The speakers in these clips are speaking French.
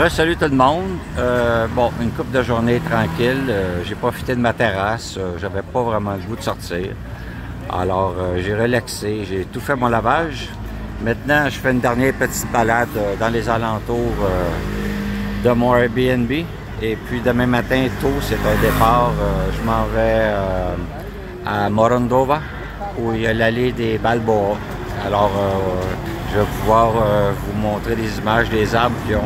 Salut tout le monde. Bon, une couple de journées tranquille. J'ai profité de ma terrasse. J'avais pas vraiment le goût de sortir. Alors, j'ai relaxé. J'ai tout fait mon lavage. Maintenant, je fais une dernière petite balade dans les alentours de mon Airbnb. Et puis, demain matin, tôt, c'est un départ. Je m'en vais à Morondova, où il y a l'allée des Balboa. Alors, je vais pouvoir vous montrer des images des arbres qui ont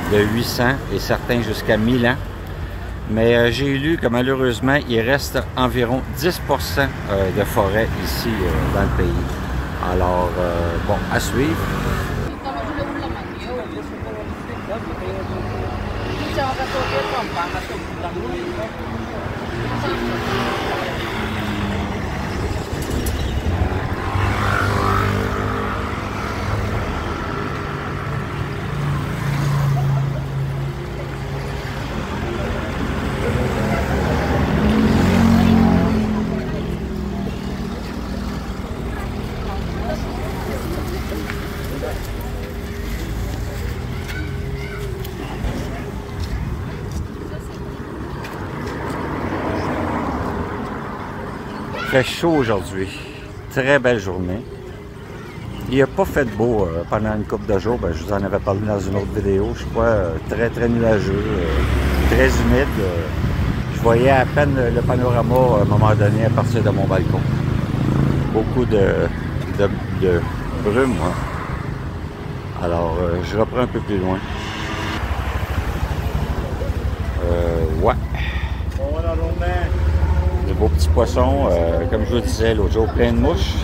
de 800 et certains jusqu'à 1000 ans. Mais j'ai lu que malheureusement, il reste environ 10% de forêt ici dans le pays. Alors, bon, à suivre. Il fait chaud aujourd'hui. Très belle journée. Il n'a pas fait beau pendant une couple de jours. Je vous en avais parlé dans une autre vidéo. Je crois très nuageux, très humide. Je voyais à peine le panorama à un moment donné à partir de mon balcon. Beaucoup de brume. Hein. Alors, je reprends un peu plus loin. Ouais. De beaux petits poissons, comme je vous disais l'autre jour, plein de mouches.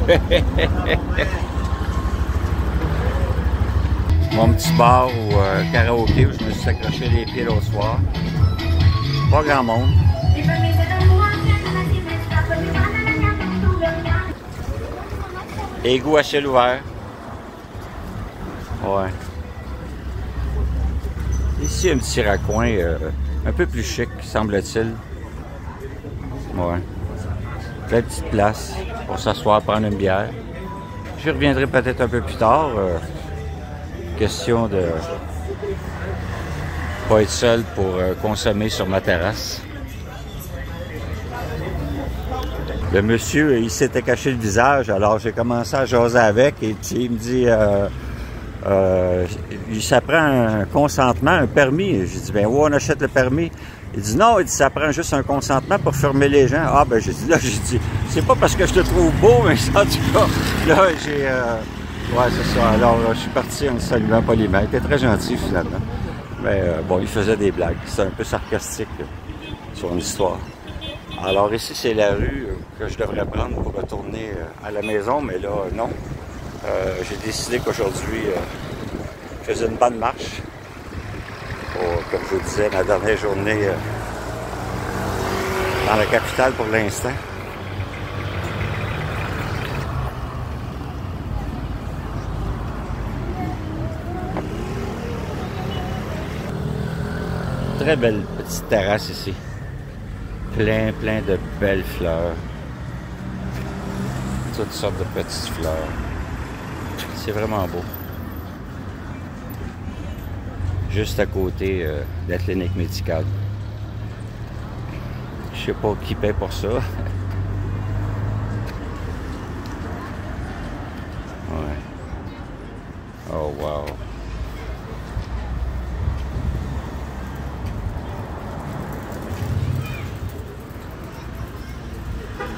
Mon petit bar ou karaoké où je me suis accroché les pieds l'autre soir. Pas grand monde. Égout à ciel ouvert. Ouais. Ici, un petit raccoin un peu plus chic, semble-t-il. Ouais. Plein de petites places pour s'asseoir, prendre une bière. J'y reviendrai peut-être un peu plus tard. Question de pas être seul pour consommer sur ma terrasse. Le monsieur, il s'était caché le visage, alors j'ai commencé à jaser avec et il me dit ça prend un consentement, un permis. J'ai dit, ben ouais, on achète le permis. Il dit non, il dit ça prend juste un consentement pour fermer les gens. Ah ben j'ai dit, c'est pas parce que je te trouve beau, mais en tout cas, là j'ai... ouais, c'est ça. Alors je suis parti en le saluant poliment. Il était très gentil finalement. Mais bon, il faisait des blagues. C'était un peu sarcastique sur l'histoire. Alors ici, c'est la rue que je devrais prendre pour retourner à la maison, mais là, non. J'ai décidé qu'aujourd'hui, je faisais une bonne marche. Pour, comme je vous disais, ma dernière journée dans la capitale pour l'instant. Très belle petite terrasse ici. Plein de belles fleurs. Toutes sortes de petites fleurs. C'est vraiment beau. Juste à côté de la clinique médicale. Je sais pas qui paie pour ça. Ouais. Oh wow.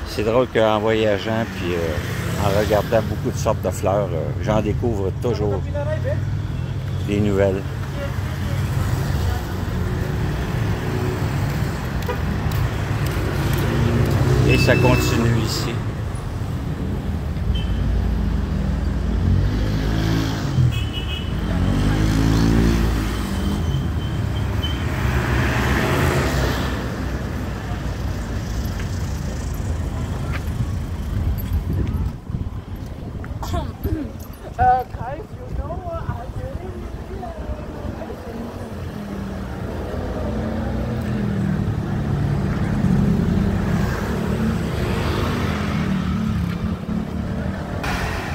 C'est drôle qu'en voyageant puis en regardant beaucoup de sortes de fleurs, j'en découvre toujours des nouvelles. Et ça continue ici.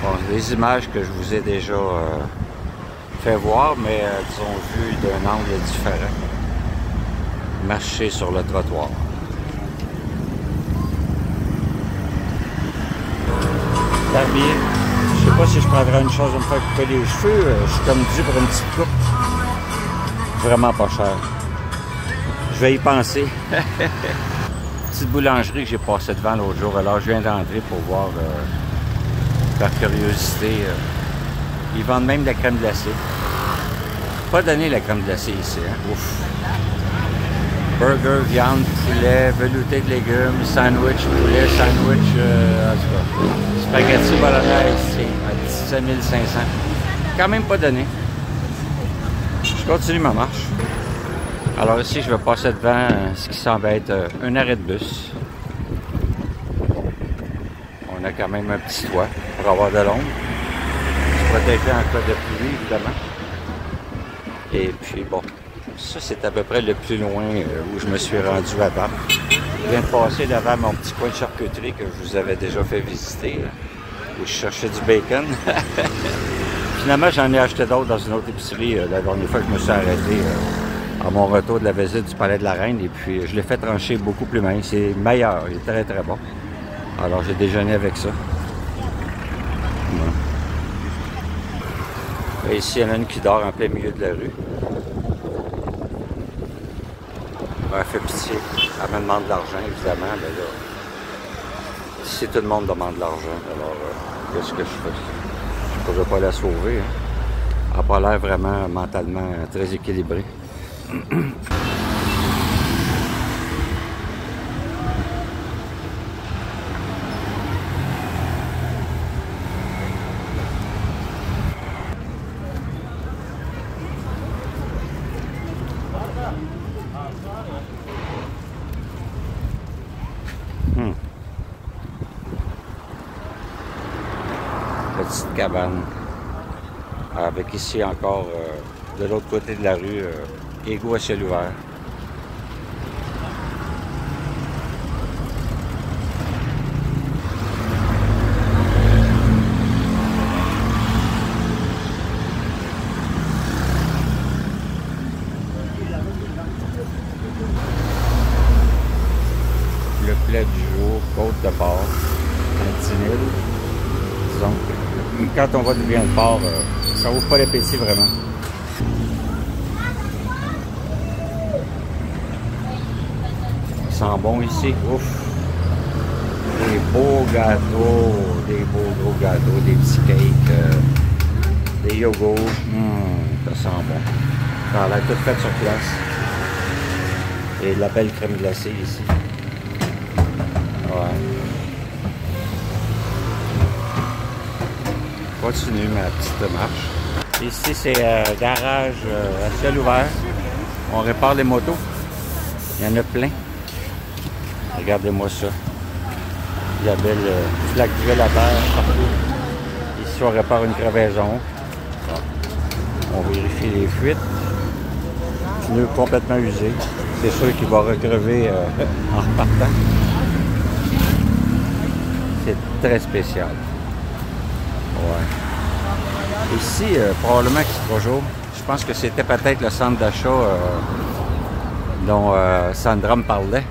Bon, des images que je vous ai déjà fait voir, mais disons vu d'un angle différent. Marcher sur le trottoir. Barbier. Je sais pas si je prendrais une chose à me faire couper les cheveux. Je suis comme dû pour une petite coupe. Vraiment pas cher. Je vais y penser. Petite boulangerie que j'ai passé devant l'autre jour. Alors je viens d'entrer pour voir par curiosité. Ils vendent même de la crème glacée. Pas donné la crème glacée ici. Hein? Ouf. Burger, viande, poulet, velouté de légumes, sandwich, poulet, sandwich, en tout cas. Spaghetti bolognese, c'est à 17 500. Quand même pas donné. Je continue ma marche. Alors ici, je vais passer devant ce qui semble être un arrêt de bus. On a quand même un petit toit pour avoir de l'ombre. Se protéger en cas de pluie, évidemment. Et puis bon, ça c'est à peu près le plus loin où je me suis rendu avant. Je viens de passer devant mon petit coin de charcuterie que je vous avais déjà fait visiter, où je cherchais du bacon. Finalement, j'en ai acheté d'autres dans une autre épicerie la dernière fois que je me suis arrêté à mon retour de la visite du Palais de la Reine. Et puis, je l'ai fait trancher beaucoup plus mince. C'est meilleur, il est très très bon. Alors, j'ai déjeuné avec ça. Et ici, il y en a une qui dort en plein milieu de la rue. Elle fait pitié. Elle me demande de l'argent, évidemment. Mais là, ici, tout le monde demande de l'argent. Alors, qu'est-ce que je fais? Je ne pourrais pas la sauver. Hein. Elle n'a pas l'air vraiment mentalement très équilibrée. Petite cabane. Avec ici encore, de l'autre côté de la rue, égout à ciel ouvert. Le plat du jour, côte de porc, un 10 000. Disons que quand on va de viande de porc, ça ouvre pas l'appétit vraiment. Ça sent bon ici, ouf! Des beaux gâteaux, des beaux gros gâteaux, des petits cakes, des yogourts, ça sent bon. Ça a l'air tout fait sur place. Et de la belle crème glacée ici. Ouais. Continue ma petite marche. Ici, c'est garage à ciel ouvert. On répare les motos. Il y en a plein. Regardez-moi ça. Il y a belle flaque d'huile à terre partout. Ici, on répare une crevaison. On vérifie les fuites. Pneu complètement usé. C'est sûr qu'il va recrever en repartant. C'est très spécial. Ouais. Ici, probablement qu'il se trouve jour. Je pense que c'était peut-être le centre d'achat dont Sandra me parlait.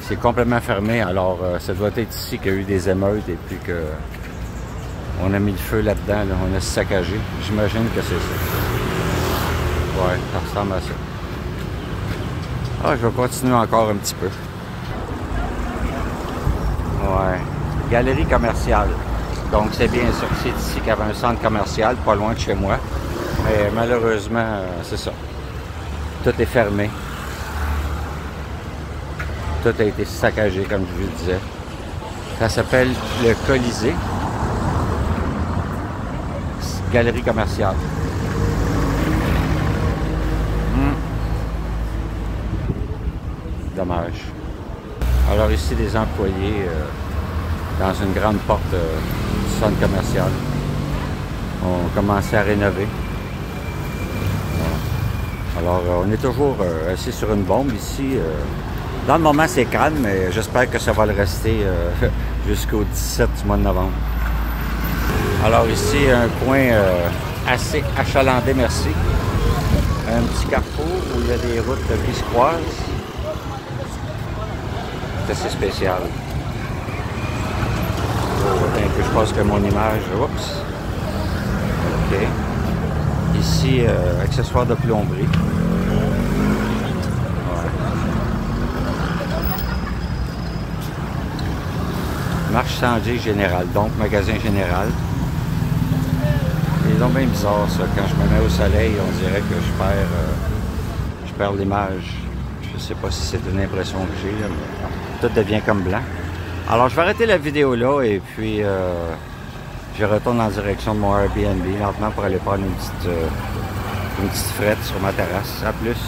C'est complètement fermé. Alors, ça doit être ici qu'il y a eu des émeutes et puis que on a mis le feu là-dedans. Là. On a saccagé. J'imagine que c'est ça. Ouais, ça ressemble à ça. Ah, je vais continuer encore un petit peu. Ouais. Galerie commerciale. Donc, c'est bien sûr que c'est ici qu'il y avait un centre commercial, pas loin de chez moi. Mais malheureusement, c'est ça. Tout est fermé. Tout a été saccagé, comme je vous le disais. Ça s'appelle le Colisée. Galerie commerciale. Dommage. Alors ici, les employés dans une grande porte du centre commercial ont commencé à rénover. Alors, on est toujours assis sur une bombe ici. Dans le moment, c'est calme, mais j'espère que ça va le rester jusqu'au 17 du mois de novembre. Alors ici, un coin assez achalandé, merci. Un petit carrefour où il y a des routes qui se croisent. C'est assez spécial. Je pense que mon image... Oups! OK. Ici, accessoires de plomberie. Ouais. Marchandise générale, donc magasin général. C'est donc bien bizarre ça. Quand je me mets au soleil, on dirait que je perds l'image. Je sais pas si c'est une impression que j'ai, mais tout devient comme blanc. Alors je vais arrêter la vidéo là et puis je retourne en direction de mon Airbnb lentement pour aller prendre une petite frette sur ma terrasse. À plus!